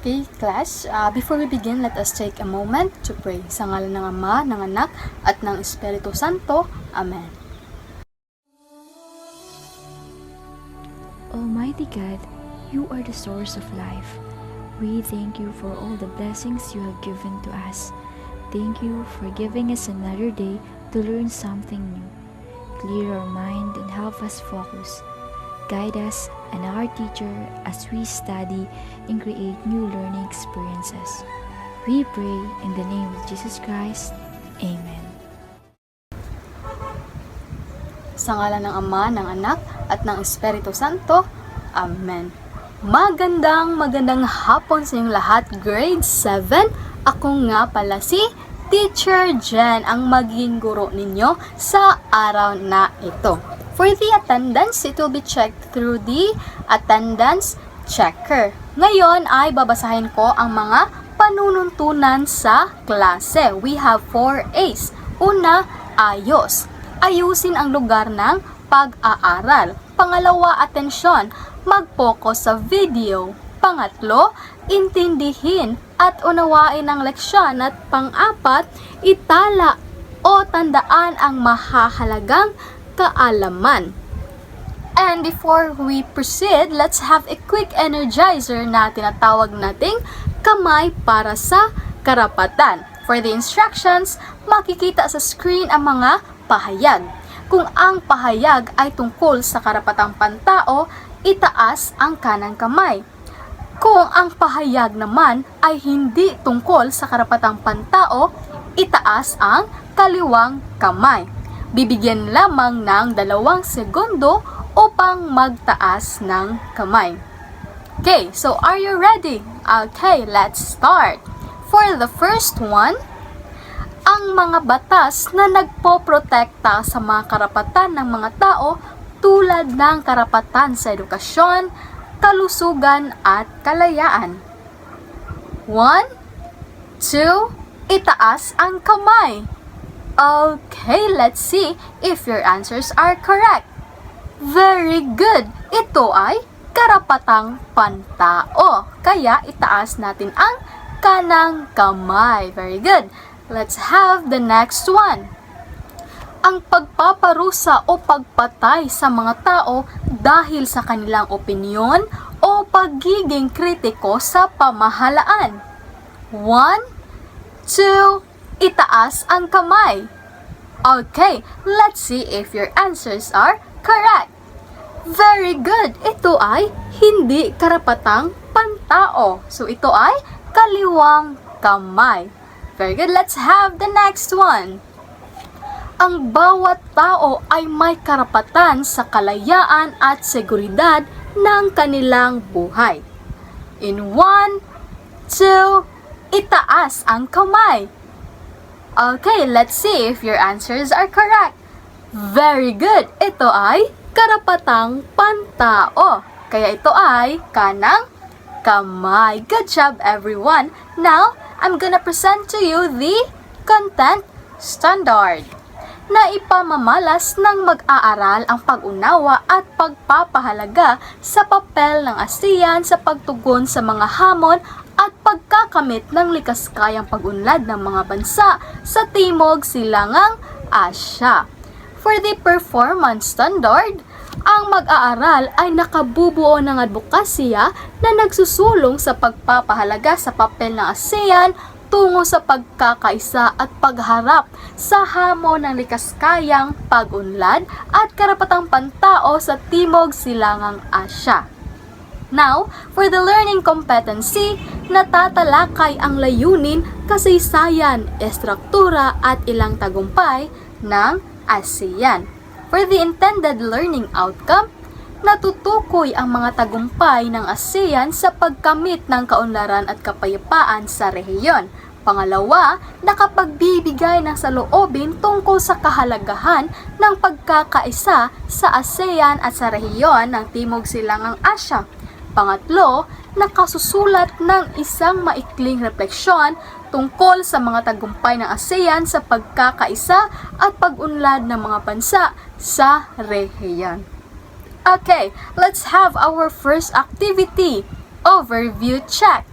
Okay, class, before we begin, let us take a moment to pray. Sa ngalan ng Ama, ng Anak, at ng Espiritu Santo. Amen. Almighty God, you are the source of life. We thank you for all the blessings you have given to us. Thank you for giving us another day to learn something new. Clear our mind and help us focus. Guide us and our teacher as we study and create new learning experiences. We pray in the name of Jesus Christ. Amen. Sa ngalan ng Ama, ng Anak, at ng Espiritu Santo. Amen. Magandang hapon sa inyong lahat, grade 7. Ako nga pala si Teacher Jen, ang magiging guro ninyo sa araw na ito. For the attendance, it will be checked through the attendance checker. Ngayon ay babasahin ko ang mga panununtunan sa klase. We have 4 A's. Una, ayos. Ayusin ang lugar ng pag-aaral. Pangalawa, atensyon. Mag-focus sa video. Pangatlo, intindihin at unawain ang leksyon. At pang-apat, itala o tandaan ang mahahalagang kaalaman. And before we proceed, let's have a quick energizer na tinatawag nating kamay para sa karapatan. For the instructions, makikita sa screen ang mga pahayag. Kung ang pahayag ay tungkol sa karapatang pantao, itaas ang kanang kamay. Kung ang pahayag naman ay hindi tungkol sa karapatang pantao, itaas ang kaliwang kamay. Bibigyan lamang ng 2 segundo upang magtaas ng kamay. Okay, so are you ready? Okay, let's start. For the first one, ang mga batas na nagpoprotekta sa mga karapatan ng mga tao tulad ng karapatan sa edukasyon, kalusugan at kalayaan. 1, 2, itaas ang kamay. Okay, let's see if your answers are correct. Very good! Ito ay karapatang pantao. Kaya itaas natin ang kanang kamay. Very good. Let's have the next one. Ang pagpaparusa o pagpatay sa mga tao dahil sa kanilang opinyon o pagiging kritiko sa pamahalaan. 1, 2, itaas ang kamay. Okay, let's see if your answers are correct. Very good! Ito ay hindi karapatang pantao. So, ito ay kaliwang kamay. Very good. Let's have the next one. Ang bawat tao ay may karapatan sa kalayaan at seguridad ng kanilang buhay. In 1, 2, itaas ang kamay. Okay, let's see if your answers are correct. Very good! Ito ay karapatang pantao. Kaya ito ay kanang kamay. Good job, everyone! Now, I'm gonna present to you the content standard na ipamamalas ng mag-aaral ang pag-unawa at pagpapahalaga sa papel ng ASEAN sa pagtugon sa mga hamon at pagkakamit ng likas kayang pag-unlad ng mga bansa sa Timog Silangang Asya. For the performance standard, ang mag-aaral ay nakabubuo ng advokasya na nagsusulong sa pagpapahalaga sa papel ng ASEAN tungo sa pagkakaisa at pagharap sa hamon ng likas kayang pag-unlad at karapatang pantao sa Timog Silangang Asya. Now, for the learning competency, natatalakay ang layunin, kasaysayan, estruktura at ilang tagumpay ng ASEAN. For the intended learning outcome, natutukoy ang mga tagumpay ng ASEAN sa pagkamit ng kaunlaran at kapayapaan sa rehiyon. Pangalawa, nakapagbibigay ng saloobin tungkol sa kahalagahan ng pagkakaisa sa ASEAN at sa rehiyon ng Timog Silangang Asya. Pangatlo, nakasusulat ng isang maikling refleksyon tungkol sa mga tagumpay ng ASEAN sa pagkakaisa at pag-unlad ng mga bansa sa rehiyon. Okay, let's have our first activity, overview check.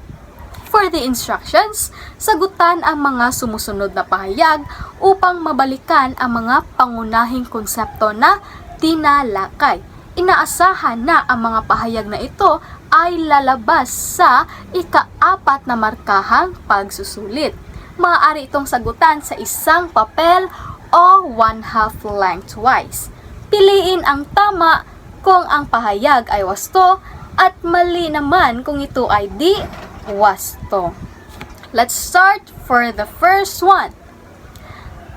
For the instructions, sagutan ang mga sumusunod na pahayag upang mabalikan ang mga pangunahing konsepto na tinalakay. Inaasahan na ang mga pahayag na ito ay lalabas sa ika-4 na markahang pagsusulit. Maaari itong sagutan sa isang papel o 1/2 lengthwise. Piliin ang tama kung ang pahayag ay wasto at mali naman kung ito ay di wasto. Let's start for the first one.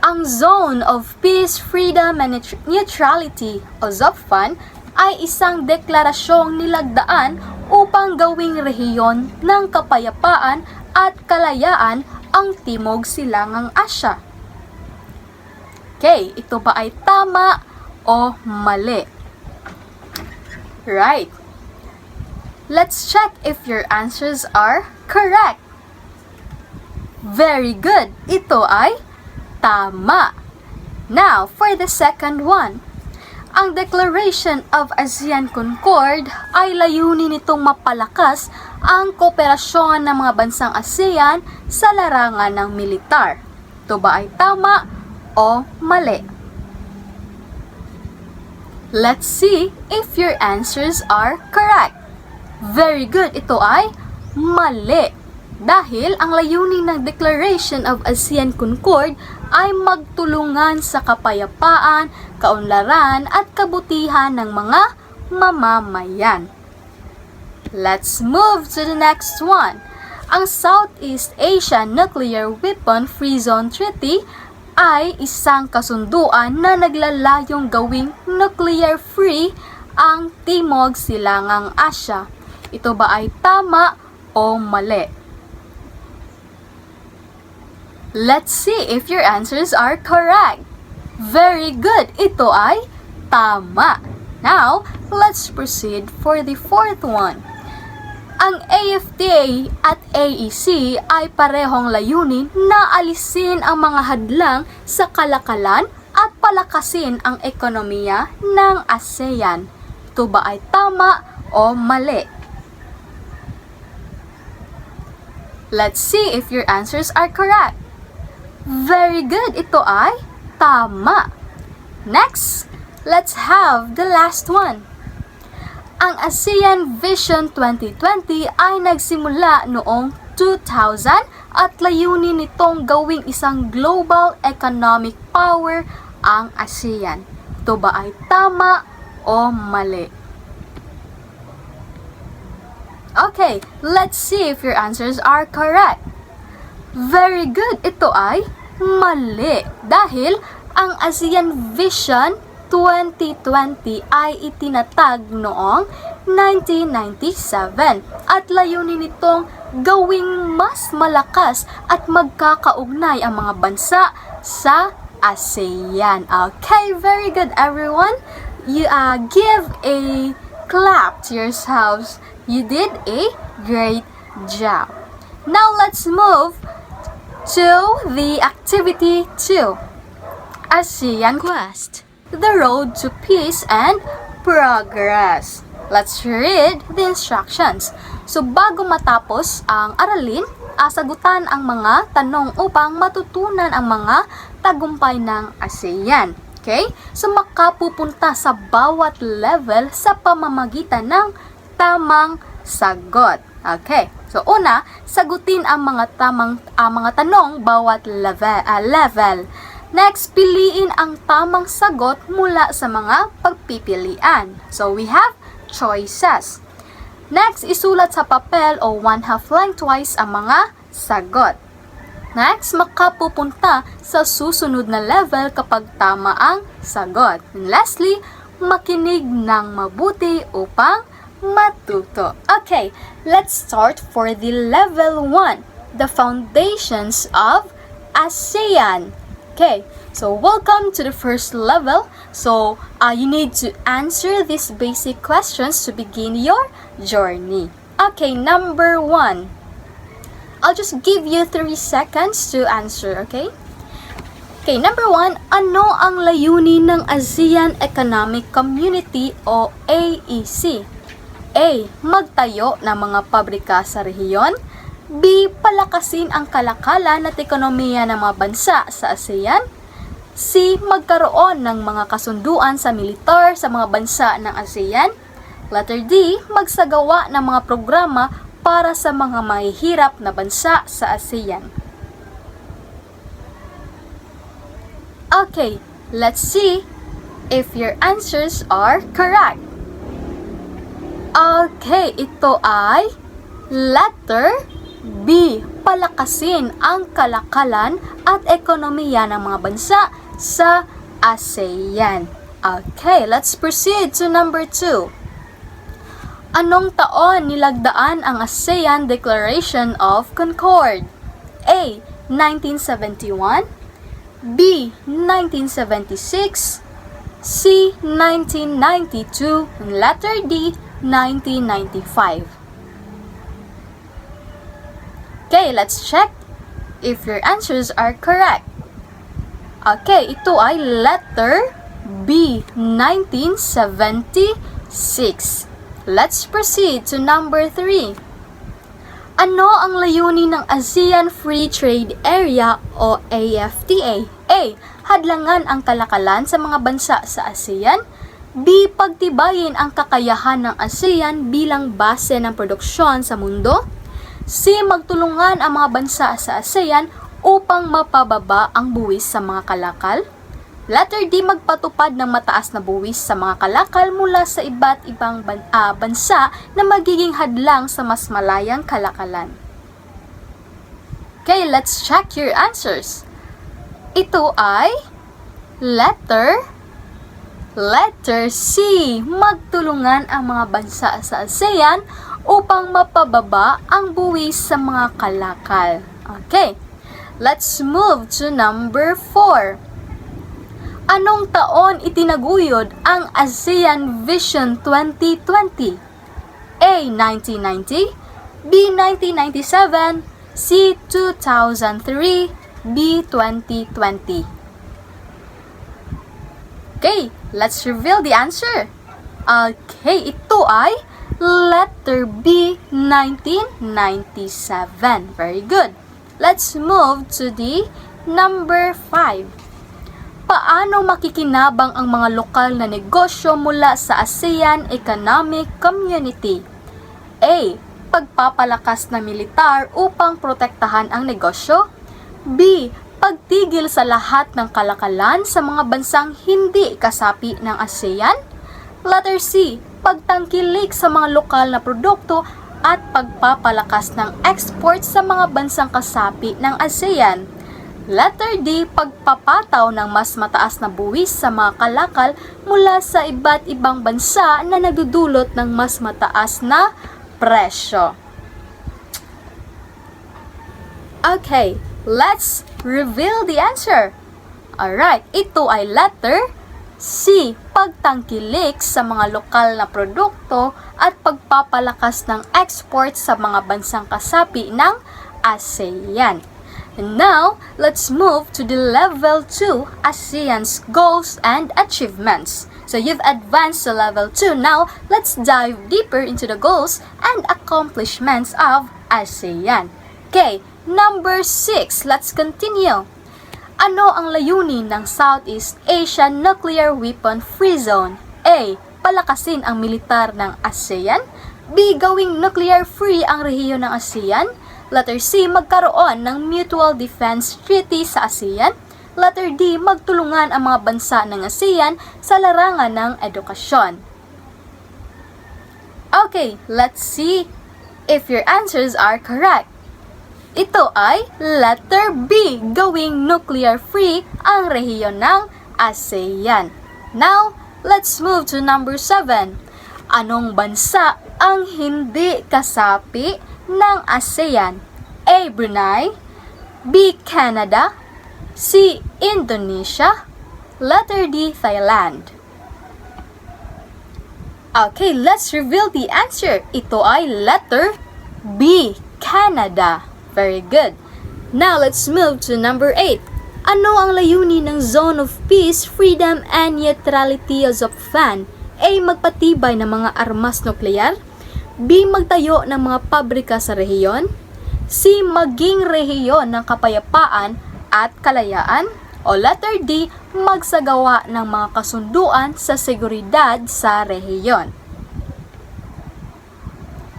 Ang Zone of Peace, Freedom and Neutrality o ZOPFAN ay isang deklarasyong nilagdaan upang gawing rehiyon ng kapayapaan at kalayaan ang Timog Silangang Asya. Okay, ito ba ay tama o mali? Right. Let's check if your answers are correct. Very good. Ito ay tama. Now, for the second one. Ang Declaration of ASEAN Concord ay layunin nitong mapalakas ang kooperasyon ng mga bansang ASEAN sa larangan ng militar. Ito ba ay tama o mali? Let's see if your answers are correct. Very good. Ito ay mali. Dahil ang layunin ng Declaration of ASEAN Concord ay magtulungan sa kapayapaan, kaunlaran at kabutihan ng mga mamamayan. Let's move to the next one. Ang Southeast Asia Nuclear Weapon Free Zone Treaty ay isang kasunduan na naglalayong gawing nuclear-free ang Timog Silangang Asya. Ito ba ay tama o mali? Let's see if your answers are correct. Very good. Ito ay tama. Now, let's proceed for the fourth one. Ang AFTA at AEC ay parehong layunin na alisin ang mga hadlang sa kalakalan at palakasin ang ekonomiya ng ASEAN. Ito ba ay tama o mali? Let's see if your answers are correct. Very good. Ito ay tama. Next, let's have the last one. Ang ASEAN Vision 2020 ay nagsimula noong 2000 at layunin nitong gawing isang global economic power ang ASEAN. Ito ba ay tama o mali? Okay, let's see if your answers are correct. Very good. Ito ay mali. Dahil ang ASEAN Vision 2020 ay itinatag noong 1997 at layunin nitong gawing mas malakas at magkakaugnay ang mga bansa sa ASEAN. Okay, very good everyone. You give a clap to yourselves. You did a great job. Now let's move to the activity 2. ASEAN Quest. The Road to Peace and Progress. Let's read the instructions. So bago matapos ang aralin, sagutan ang mga tanong upang matutunan ang mga tagumpay ng ASEAN. Okay? So makapupunta sa bawat level sa pamamagitan ng tamang sagot. Okay. So una, sagutin ang mga mga tanong bawat level. Next, piliin ang tamang sagot mula sa mga pagpipilian. So we have choices. Next, isulat sa papel o 1/2 lengthwise ang mga sagot. Next, makapupunta sa susunod na level kapag tama ang sagot. And lastly, makinig ng mabuti upang matuto. Okay, let's start for the level 1, the foundations of ASEAN. Okay, so welcome to the first level. So, you need to answer these basic questions to begin your journey. Okay, number 1. I'll just give you 3 seconds to answer, okay? Okay, number 1, ano ang layunin ng ASEAN Economic Community o AEC? A. Magtayo ng mga pabrika sa rehiyon. B. Palakasin ang kalakalan at ekonomiya ng mga bansa sa ASEAN. C. Magkaroon ng mga kasunduan sa militar sa mga bansa ng ASEAN. Letter D. Magsagawa ng mga programa para sa mga mahihirap na bansa sa ASEAN. Okay, let's see if your answers are correct. Okay, ito ay letter B. Palakasin ang kalakalan at ekonomiya ng mga bansa sa ASEAN. Okay, let's proceed to number 2. Anong taon nilagdaan ang ASEAN Declaration of Concord? A. 1971, B. 1976, C. 1992, and letter D. 1995. Okay, let's check if your answers are correct. Okay, ito ay letter B. 1976. Let's proceed to number 3. Ano ang layunin ng ASEAN Free Trade Area o AFTA? A. Hadlangan ang kalakalan sa mga bansa sa ASEAN. B. Pagtibayin ang kakayahan ng ASEAN bilang base ng produksyon sa mundo. C. Magtulungan ang mga bansa sa ASEAN upang mapababa ang buwis sa mga kalakal. Letter D. Magpatupad ng mataas na buwis sa mga kalakal mula sa iba't ibang bansa na magiging hadlang sa mas malayang kalakalan. Okay, let's check your answers. Ito ay letter C. Magtulungan ang mga bansa sa ASEAN upang mapababa ang buwis sa mga kalakal. Okay, let's move to number 4. Anong taon itinaguyod ang ASEAN Vision 2020? A. 1990, B. 1997, C. 2003, B. 2020. Okay, let's reveal the answer. Okay, ito ay letter B. 1997. Very good. Let's move to the number 5. Paano makikinabang ang mga lokal na negosyo mula sa ASEAN Economic Community? A. Pagpapalakas ng militar upang protektahan ang negosyo. B. Pagtigil sa lahat ng kalakalan sa mga bansang hindi kasapi ng ASEAN. Letter C. Pagtangkilik sa mga lokal na produkto at pagpapalakas ng export sa mga bansang kasapi ng ASEAN. Letter D. Pagpapataw ng mas mataas na buwis sa mga kalakal mula sa iba't ibang bansa na nagdudulot ng mas mataas na presyo. Okay, let's reveal the answer. Alright, ito ay letter C. Pagtangkilik sa mga lokal na produkto at pagpapalakas ng export sa mga bansang kasapi ng ASEAN. And now, let's move to the level 2, ASEAN's goals and achievements. So you've advanced to level 2. Now, let's dive deeper into the goals and accomplishments of ASEAN. Okay, number 6, let's continue. Ano ang layunin ng Southeast Asian Nuclear Weapon Free Zone? A. Palakasin ang militar ng ASEAN. B. Gawing nuclear free ang rehiyon ng ASEAN. Letter C. Magkaroon ng Mutual Defense Treaty sa ASEAN. Letter D. Magtulungan ang mga bansa ng ASEAN sa larangan ng edukasyon. Okay, let's see if your answers are correct. Ito ay letter B. Gawing nuclear free ang rehiyon ng ASEAN. Now, let's move to number 7. Anong bansa ang hindi kasapi ng ASEAN? A. Brunei, B. Canada, C. Indonesia, letter D. Thailand. Okay, let's reveal the answer. Ito ay letter B. Canada. Very good. Now, let's move to number 8. Ano ang layunin ng Zone of Peace, Freedom, and Neutrality of Japan? A. Magpatibay ng mga armas nuklear. B. Magtayo ng mga pabrika sa rehiyon. C. Maging rehiyon ng kapayapaan at kalayaan. O letter D. Magsagawa ng mga kasunduan sa seguridad sa rehiyon.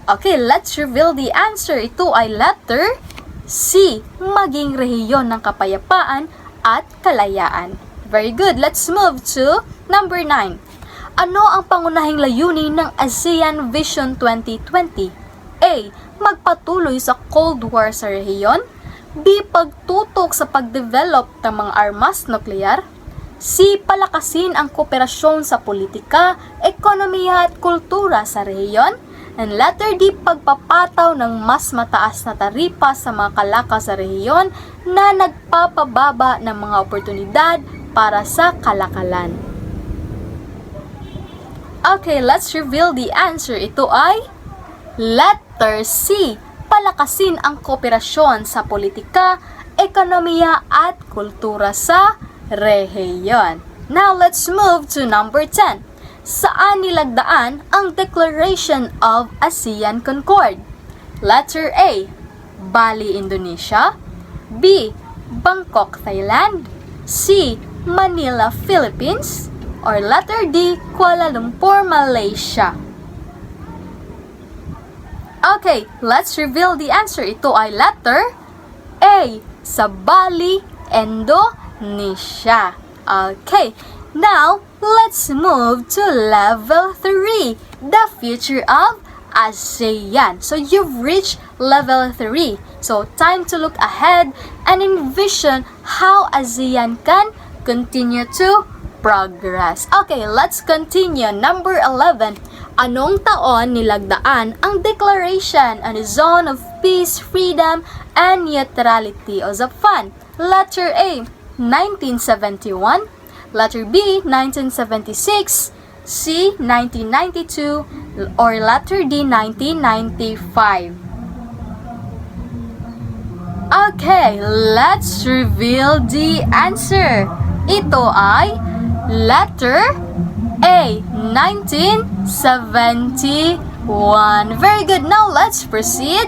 Okay, let's reveal the answer. Ito ay letter C. Maging rehiyon ng kapayapaan at kalayaan. Very good. Let's move to number 9. Ano ang pangunahing layunin ng ASEAN Vision 2020? A. Magpatuloy sa Cold War sa rehiyon. B. Pagtutok sa pagdevelop ng mga armas nuklear. C. Palakasin ang kooperasyon sa politika, ekonomiya at kultura sa rehiyon. And letter D. Pagpapataw ng mas mataas na taripa sa mga kalakal sa rehiyon na nagpapababa ng mga oportunidad para sa kalakalan. Okay, let's reveal the answer. Ito ay letter C. Palakasin ang kooperasyon sa politika, ekonomiya at kultura sa rehiyon. Now, let's move to number 10. Saan nilagdaan ang Declaration of ASEAN Concord? Letter A. Bali, Indonesia. B. Bangkok, Thailand. C. Manila, Philippines. Or letter D. Kuala Lumpur, Malaysia. Okay, let's reveal the answer. Ito ay letter A. Sa Bali, Indonesia. Okay, now, let's move to level 3, the future of ASEAN. So, you've reached level 3. So, time to look ahead and envision how ASEAN can continue to progress. Okay, let's continue. Number 11. Anong taon nilagdaan ang Declaration on the Zone of Peace, Freedom, and Neutrality o Japan? Letter A. 1971. Letter B, 1976, C, 1992, or letter D, 1995. Okay, let's reveal the answer. Ito ay letter A, 1971. Very good. Now, let's proceed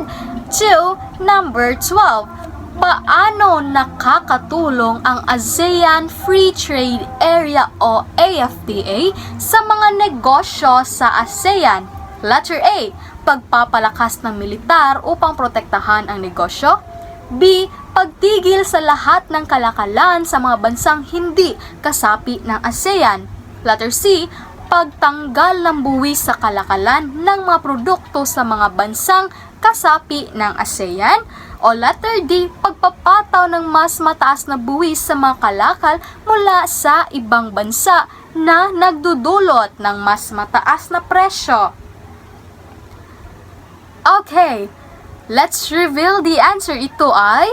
to number 12. Paano nakakatulong ang ASEAN Free Trade Area o AFTA sa mga negosyo sa ASEAN? Letter A. Pagpapalakas ng militar upang protektahan ang negosyo. B. Pagtigil sa lahat ng kalakalan sa mga bansang hindi kasapi ng ASEAN. Letter C. Pagtanggal ng buwis sa kalakalan ng mga produkto sa mga bansang kasapi ng ASEAN. O letter D, pagpapataw ng mas mataas na buwis sa mga kalakal mula sa ibang bansa na nagdudulot ng mas mataas na presyo. Okay, let's reveal the answer. Ito ay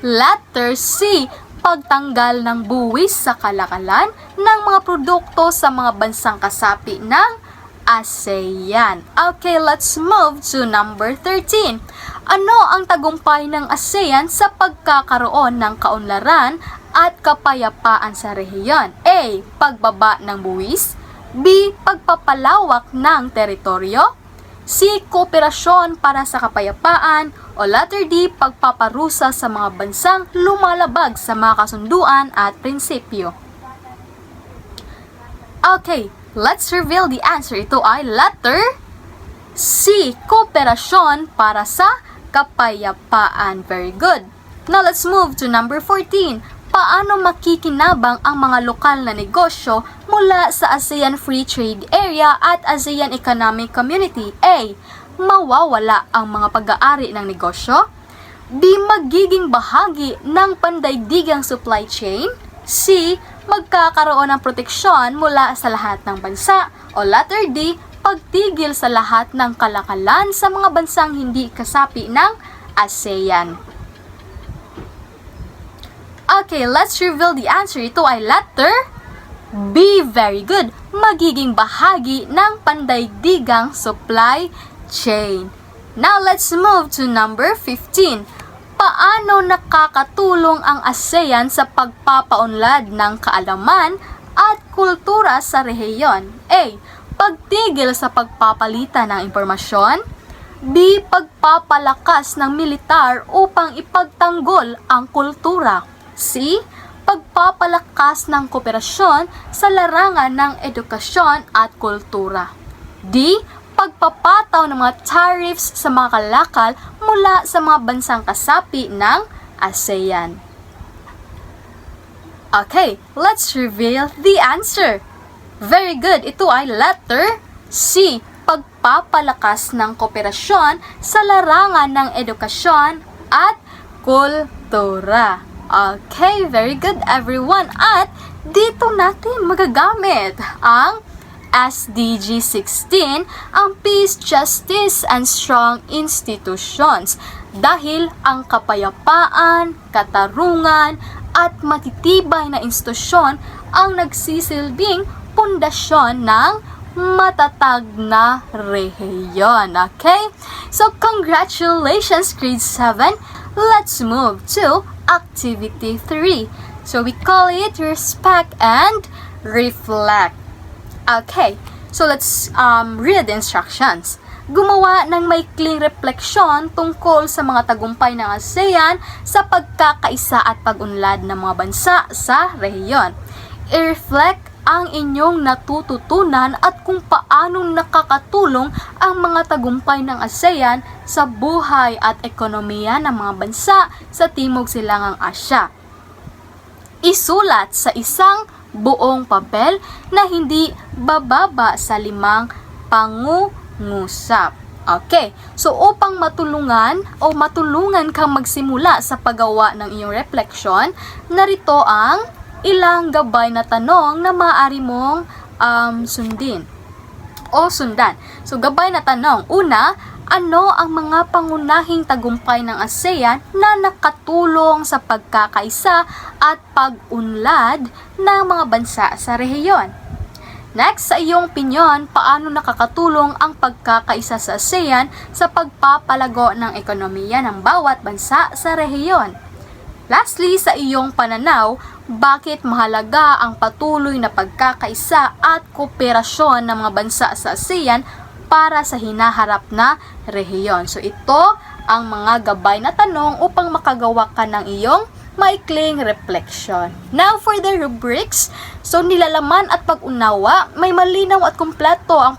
letter C, pagtanggal ng buwis sa kalakalan ng mga produkto sa mga bansang kasapi ng ASEAN. Okay, let's move to number 13. Ano ang tagumpay ng ASEAN sa pagkakaroon ng kaunlaran at kapayapaan sa rehiyon? A. Pagbaba ng buwis. B. Pagpapalawak ng teritoryo. C. Kooperasyon para sa kapayapaan. O letter D. Pagpaparusa sa mga bansang lumalabag sa mga kasunduan at prinsipyo. Okay, let's reveal the answer. Ito ay letter C. Kooperasyon para sa kapayapaan. Very good. Now, let's move to number 14. Paano makikinabang ang mga lokal na negosyo mula sa ASEAN Free Trade Area at ASEAN Economic Community? A. Mawawala ang mga pag-aari ng negosyo. B. Magiging bahagi ng pandaigdigang supply chain. C. Magkakaroon ng proteksyon mula sa lahat ng bansa. O letter D. Pagtigil sa lahat ng kalakalan sa mga bansang hindi kasapi ng ASEAN. Okay, let's reveal the answer. Ito ay letter B. Very good. Magiging bahagi ng pandaigdigang supply chain. Now, let's move to number 15. Paano nakakatulong ang ASEAN sa pagpapaunlad ng kaalaman at kultura sa rehiyon? A. Pagtigil sa pagpapalitan ng impormasyon. B. Pagpapalakas ng militar upang ipagtanggol ang kultura. C. Pagpapalakas ng kooperasyon sa larangan ng edukasyon at kultura. D. Pagpapataw ng mga tariffs sa mga kalakal mula sa mga bansang kasapi ng ASEAN. Okay, let's reveal the answer. Very good. Ito ay letter C. Pagpapalakas ng kooperasyon sa larangan ng edukasyon at kultura. Okay, very good everyone. At dito natin magagamit ang SDG 16, ang Peace, Justice, and Strong Institutions. Dahil ang kapayapaan, katarungan, at matitibay na institusyon ang nagsisilbing pundasyon ng matatag na rehiyon. Okay? So, congratulations, grade 7. Let's move to activity 3. So, we call it respect and reflect. Okay, so let's read the instructions. Gumawa ng maikling refleksyon tungkol sa mga tagumpay ng ASEAN sa pagkakaisa at pag-unlad ng mga bansa sa rehiyon. I-reflect ang inyong natututunan at kung paano nakakatulong ang mga tagumpay ng ASEAN sa buhay at ekonomiya ng mga bansa sa Timog Silangang Asya. Isulat sa isang buong papel na hindi bababa sa 5 pangungusap. Okay, so upang matulungan kang magsimula sa paggawa ng iyong refleksyon, narito ang ilang gabay na tanong na maaari mong sundan. So, gabay na tanong. Una, ano ang mga pangunahing tagumpay ng ASEAN na nakatulong sa pagkakaisa at pag-unlad ng mga bansa sa rehiyon? Next, sa iyong opinyon, paano nakakatulong ang pagkakaisa sa ASEAN sa pagpapalago ng ekonomiya ng bawat bansa sa rehiyon? Lastly, sa iyong pananaw, bakit mahalaga ang patuloy na pagkakaisa at kooperasyon ng mga bansa sa ASEAN para sa hinaharap na rehiyon? So, ito ang mga gabay na tanong upang makagawa ka ng iyong maikling reflection. Now, for the rubrics, so nilalaman at pag-unawa, may malinaw at kumpleto ang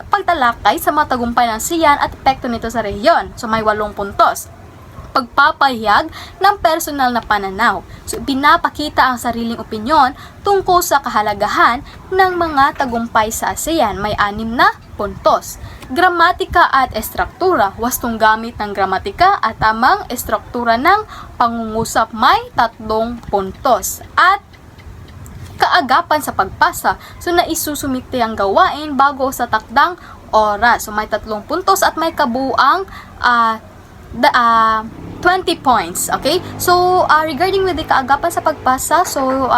pagtalakay sa mga tagumpay ng ASEAN at epekto nito sa rehiyon. So, may 8 puntos. Pagpapahayag ng personal na pananaw. So, pinapakita ang sariling opinyon tungkol sa kahalagahan ng mga tagumpay sa ASEAN. May 6 na puntos. Gramatika at estruktura. Wastong gamit ng gramatika at tamang estruktura ng pangungusap. May 3 puntos. At kaagapan sa pagpasa. So, naisusumite ang gawain bago sa takdang oras. So, may 3 puntos at may kabuang 20 points, okay? So, regarding with the kaagapan sa pagpasa, so,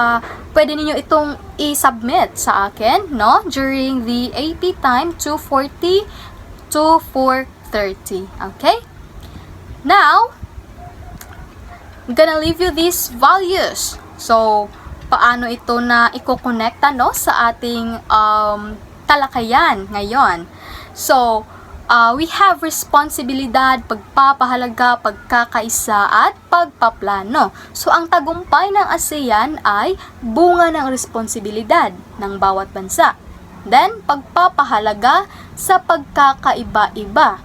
pwede niyo itong i-submit sa akin, no? During the AP time, 2:40 to 4:30, okay? Now, I'm gonna leave you these values. So, paano ito na iko-connecta, no? Sa ating talakayan ngayon. So, we have responsibilidad, pagpapahalaga, pagkakaisa, at pagpaplano. So, ang tagumpay ng ASEAN ay bunga ng responsibilidad ng bawat bansa. Then, pagpapahalaga sa pagkakaiba-iba,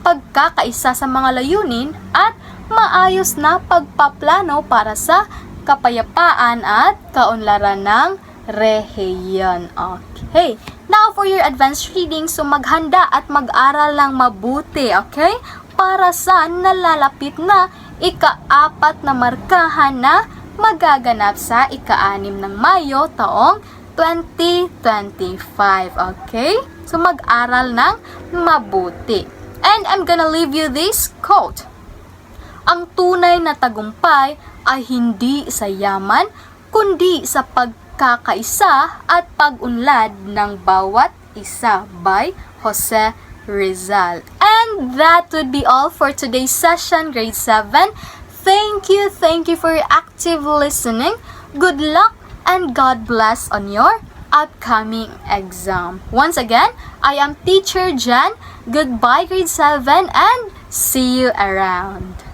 pagkakaisa sa mga layunin, at maayos na pagpaplano para sa kapayapaan at kaunlaran ng rehiyon. Okay. Now, for your advanced reading, so maghanda at mag-aral lang mabuti, okay? Para sa nalalapit na ika-4 na markahan na magaganap sa ika-6 ng Mayo taong 2025, okay? So, mag-aral ng mabuti. And I'm gonna leave you this quote. Ang tunay na tagumpay ay hindi sa yaman, kundi sa pagkakaisa at pag-unlad ng bawat isa, by Jose Rizal. And that would be all for today's session, grade 7. Thank you for your active listening. Good luck and God bless on your upcoming exam. Once again, I am Teacher Jan, Goodbye, grade 7, and see you around.